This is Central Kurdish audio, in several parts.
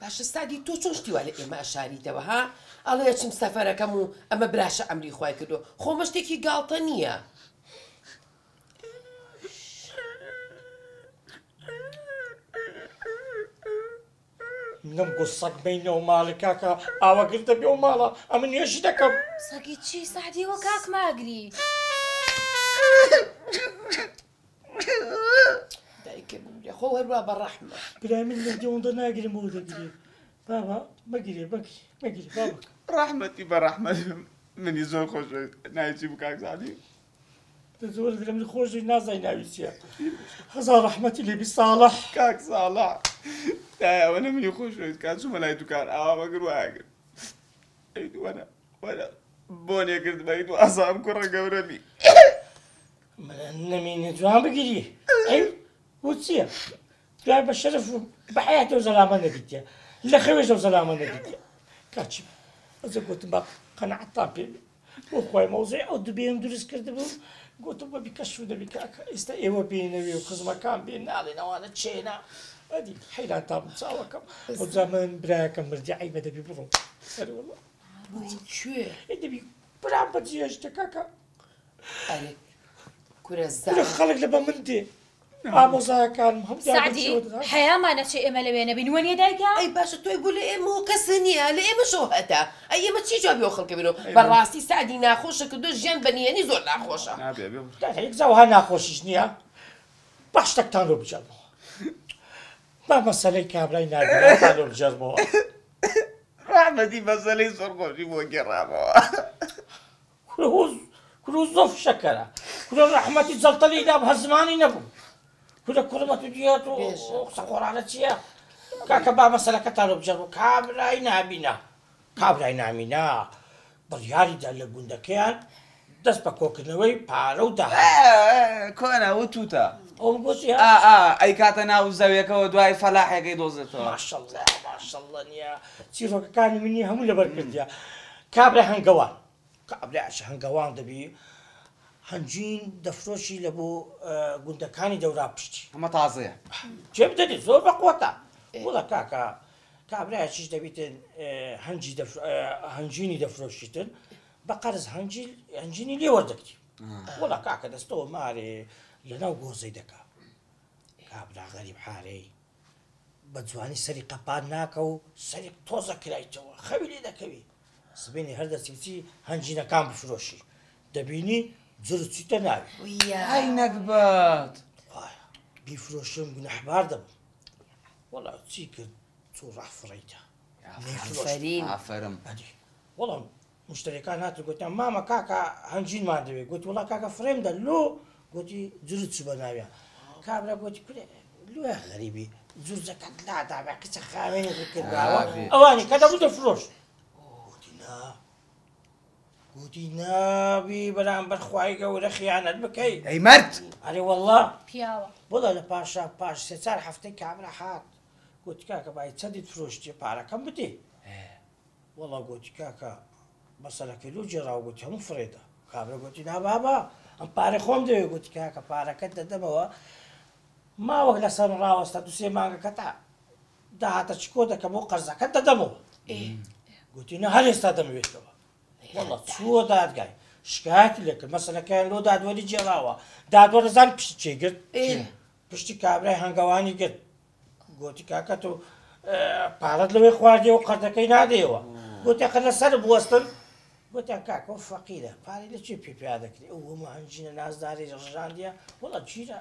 باشە سادی تۆ چۆن شتیوا لە ئێمە ئەشاریتەوە ها ئەڵێ چم سەفەرەکەم و ئەمە براشە ئەمری خوای کردو خۆمە شتێکی گاڵتە نییە. منم گوسەک بینەوە ماڵی کاکە ئاواگر دەبێ و ماڵە ئەمە نوێژی دەکەم. سەگی چی سعدیەوە کاک ماگری؟ دایکێ بووە خۆ هەروە بەڕەحمە برای من لە دێوەندە ناگرم بۆ دەگرێ بابا مەگیرێ مەگیری بابا ڕەحمەتی بەڕەحمەت منی زۆر خۆش نایچی بوو کاک سعدی زۆر لە من خۆشی نازای ناوی چییە هەزار ڕەحمەتی لێبی ساڵح کاک ساڵح ئەوە نەمنی خۆشویت کات چوومە لای دوکان ئاوا بەگر وایەگر وەرە وەرە بۆنێ کرد بەیت و ئەسام کوڕە گەورەبی نەمینێ جوان بگیری ئەی بۆ چییە؟ دوای بە شەرف و بە حەیاتەوە زەلامە نەدیتە لە خەوێژەوە زەلامە نەدیتە کاچی ئەزە گوتم بە قەنەعەتتان پێ بۆ خۆی مەوزەی ئەو دوبێم دروست کردبوو گوتم بە بیکەش و دەبی کاکە ئێستا ئێوە بێنەوێ و خزمەکان بێن ناڵێن ئەوانە چێنا ئەدی حەیران تا بوو چاوەکەم ئەوجا من برایەکەم مردی عیبە دەبی بڕۆم سەری وەڵڵا کوێ دەبی برام بە جێژتە کاکە ئەرێ کورە خەڵک لە بە من دێ ئامۆزایەکانم هەم سعدی حەیامانە چێ ئێمە لەوێ نەبین وەنیە دایکە؟ ئەی باشە تۆی بوو لە ئێمە و کەس نییە لە ئێمەشەوە هەتا ئەی ئێمە چی جوابی ئەو خەڵکە بینەوە بەڕاستی سعدی ناخۆشە کردو ژیان بەنیێنی زۆر ناخۆشە هیچ زەوها ناخۆشیش نییە باش تەکتان لۆ بجەرمەوە با مەسەلەی کابرای نادرێتان لۆ بجەرمەوە ڕەحمەتی مەسەلەی زۆر خۆشی بۆ گێڕامەوە کورۆ زۆر فشەکەرە کورە ڕەحمەتی جەڵتەلیدا بە زمانی نەبوو کورە کوڕمەت و دیێت و قسە قۆڕانە چییە کاکە با مەسەلەکەتان لۆ بجەرمەوە کابرای نابینە کابرای نامینە بڕیاریدا لە گوندەکەیان دەست بە کۆکردنەوەی پارە و داهات کۆنا وتوتە ئەوم گوتی ئەی کاتە ناو زەویەکەەوە دوای فەلاحێکەی دۆزێتەوە ماشەڵڵا ماشەڵڵا نییە چیرۆکەکانی منی هەموو لەبەر کردیا کابرای هەنگەوان کابرایش هەنگەوان دەبی هەنجین دەفرۆشی لە بۆ گوندەکانی دەورا پشتی ئەمە تازەیە جێ بدەنێت زۆر بەقوتە وڵە کاکە کابرایشیش دەبیتن هەنجینی دەفرۆشیتن بە قەرز هەنجینی لێ وەردەگری وڵە کاکە دەستەوە مارێ لەناو گۆزەی دەکا کابرا غەریب حارەی بە جوانی سەری قەپان ناکە و سەری تۆزە کرایتەوە خەوی لێ دەکەوی سبینی هەر دەچیچی هەنجینەکان بفرۆشی دەبینی جر چیتە ناوی ئەی نەکبەت بیفرۆشم گونەحبار دەبم وەڵا چی کرد چوو ڕافڕیتە ئافەرم وەڵام مشتریەکان هاتو گوتیان مامە کاکە هەنجینمان دەوێت گوتی وڵا کاکە فرێمدە لۆ گوتی جرت چ بە ناویان کابرا گوتی کورێ لێ غەریبی جوزەکەت لادابێ قچە خاوێنی کرداوە ئەوانی کە دەبوو دەفرۆش گوتی نابی بەرامبەر خوای گەورە خیانەت بکەی ئەی مرد ئەرێ وەڵڵا پیاوە بۆڵە لە پاشا پاش سێ چار هەفتەی کابرا هات گوتی کاکە بای چەندیت فرۆشتی پارەکەم بدێ وەڵا گوتی کاکە مەسەلەکەی لۆ جێراوە گوتی هەموو فرێدە کابرا گوتی نابابا ئەم پارە خۆم دەوێت گوتی کاکە پارەکەت دەدەمەوە ماوەک لەسەر ڕاوەستا دوسێ مانگەکە تا داهاتە چکۆ دەکەم بۆ قەرزەکەت دەدەمەوە گوتی نە هەر ئێستا دەمەوێتەوە وەڵا چووە دادگای شکایەتی لێ کرد مەسەلەکەیان لۆ دادوەری جێراوە دادوەرە زان پشتی چێگرت پشتی کابرای هەنگەوانی گرت گوتی کاکە تۆ پارەت لەوێ خواردیەوە قەردەکەی نادەیەوە گوتی قە لەسەر بوەستن گوتیان کاکە فەقیرە پارەی لەکوێ پێ پیادەکری ئەو هەموو هەنجینە نازداری ڕژاندیە وەڵا گیرە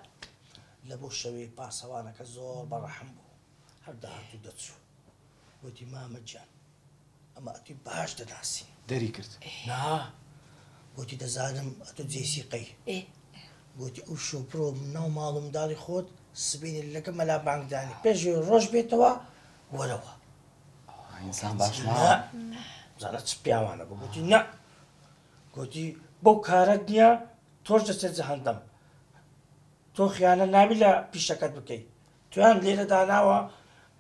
لە بۆ شەوەی پاسەوانەکە زۆر بەڕەحم بوو هەر داهاتوو دەچوو گوتی مامەجان ئەمە ئەتوی باش دەناسی دەری کرد نا گوتی دەزانم ئەتۆ جێسیقەی گوتی ئەو شۆپڕۆ ناو ماڵ و منداڵی خۆت سبینی لەگە مەلا بانگدانی پێشێ ڕۆژ بێتەوە وەرەوە ئینسان باش زانە چ پیاوانە بوو گوتی نە گوتی بەو کارەت نییە تۆش دەچێت جەهەنەم تۆ خیانە ناوی لە پیشەکەت بکەیت تویان لێرە داناوە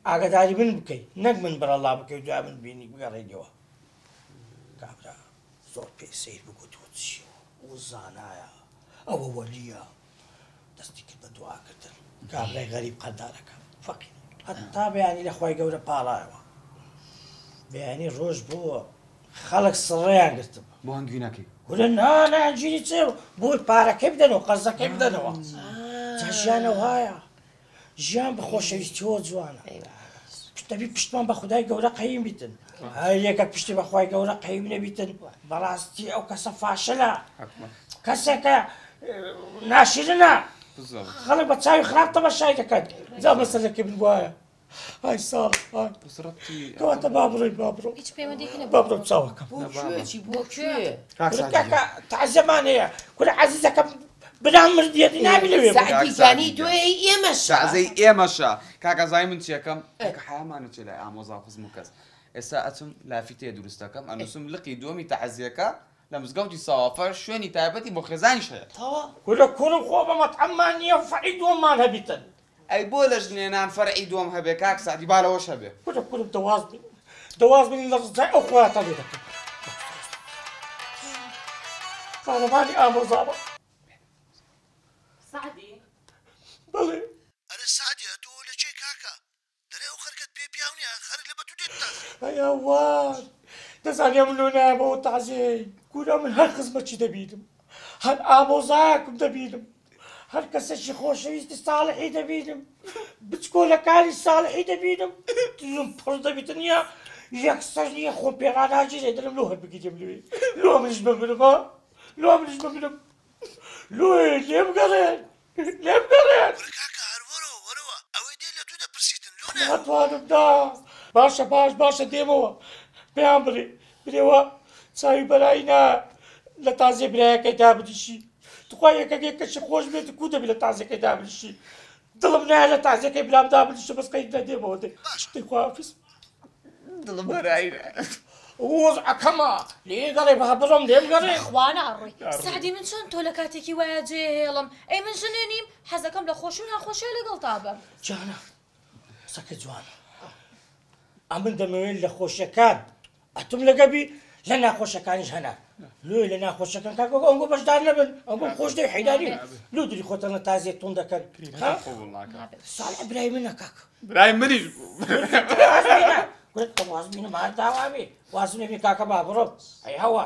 ئاگداری من بکەیت نەک من بەرەڵا بکەیت دوای من بینی بگەڕێنەوە کابرا زۆر پێی سیر بگوت چی و زانایە ئەوە وەلیە دەستی کرد بە دوعاکردن کابرای غەریب قەردارەکە فەقیر هەتا بەیانی لە خوای گەورە پاڵایەوە بەیانی ڕۆژ بۆ خەڵک سڕێیان گرتم بۆ هەنگوینەکەی گورە ناناجیری چێ بۆی پارەکەی بدەنەوە قەرزەکەی بدەنەوە جا ژیانە وایە ژیان بە خۆشەویستیەوە جوانە دەبی پشتمان بە خودای گەورە قەیم بیتن هەر یەکە پشتی بەخوای گەورە قەیم نەبیتن بەڕاستی ئەو کەسە فاشلە کەسێکە ناشرنە خەڵک بە چاوی خراپ تەماشای دەکەن جا مەسەلەکەی من وایە ئای ساڵ کەواتە با بڕۆی با بڕۆ هیچ پەیوەندێکی با بڕۆ چاوەکەم بۆ کوێچی بۆ کوێ کاکە تەعزیەمان هەیە کورە عەزیزەکەم بنام مردیەتی نابی لەوێ سعدیجانی دوێ ئێمەش شازەی ئێمەشە کاکەزای من چیەکەم حیامانە چێ لای ئامۆزا خزم و کەس ئێستا ئەچم لافی تێ دروستەکەم ئەنووسم لقی دووەمی تەعزیەکە لە مزگەوتی ساوافەر شوێنی تایبەتی بۆ خێزانیش هەیە کورە کوڕم خۆ بە مەتعەممان نییە فەعی دووەممان هەبیتن ئەی بۆ لە ژنێنان فەرعی دووەم هەبێ کاک سعدی با لەوەش هەبێ کورە کورم دەواز بین لە ڕزای ئەو خواتە لێ دەکەم قارەمانی ئامۆزاوە سعدی بەڵێ ئەرە سعدیە تۆ لە چێ کاکە دەرێ ئەو خەرکەت پێ پیاونیە خەرک لە بە تو دێت تاز ئەیوان دەزانێ من لۆ نایەمەوە تازێی کورە من هەر خزمەتی دەبینم هەر ئامۆزایەکم دەبینم هەر کەسێکی خۆشەویستی ساڵحی دەبینم بچکۆلەکانی ساڵحی دەبینم دڵم پڕ دەبیتن نیە یەکسەر نییە خۆم پێڕاناگیرێ دەڵم لۆ هەر بگیرێم لێ لۆ منیش بمرم ها لۆ منیش بمرم لۆێ لێم گەڕێن لێم گەڕێن کاکە هەر وەرەوە ئەوەی دێ لە تو دەپرسیتن لۆ ناتوانم دا باشە دێمەوە پێیان بڵێ برێوە چاوی بەراینا لە تازێ برایەکەی دابریشی توخوا یەکەکێک کەشی خۆش بێت کو دەبی لە تازەکەی دابریشی دڵم نایە لە تازەکەی برام دابریشە بەسکەی دەدێمەوە دەی خواحافیز دڵم بەرایە وەزعەکەمە لێ گەڕێ بە بڕۆم لێم گەڕێ خوانا ڕووی سعدی من چۆن تۆ لە کاتێکی وایە جێ هێڵم ئەی من ژنێ نیم حەزەکەم لە خۆشی و ناخۆشیە لەگەڵ تا بەم جانە سەکە جوانە ئەمن دەمەوێت لە خۆشیەکان ئەتم لەگەبی لە ناخۆشەکانیش هەنا لۆی لە ناخۆشەکان کاکۆ ئەوگۆ بەشدار نەبن ئەوگۆ خۆش دەی حیداری لۆ دری خۆتەنە تازێ تون دەکەن ساڵح برای منە کاکە برای منیش گورت واز بینە مار داوابێ واز نەبی کاکە با بڕۆ ئەی هەوا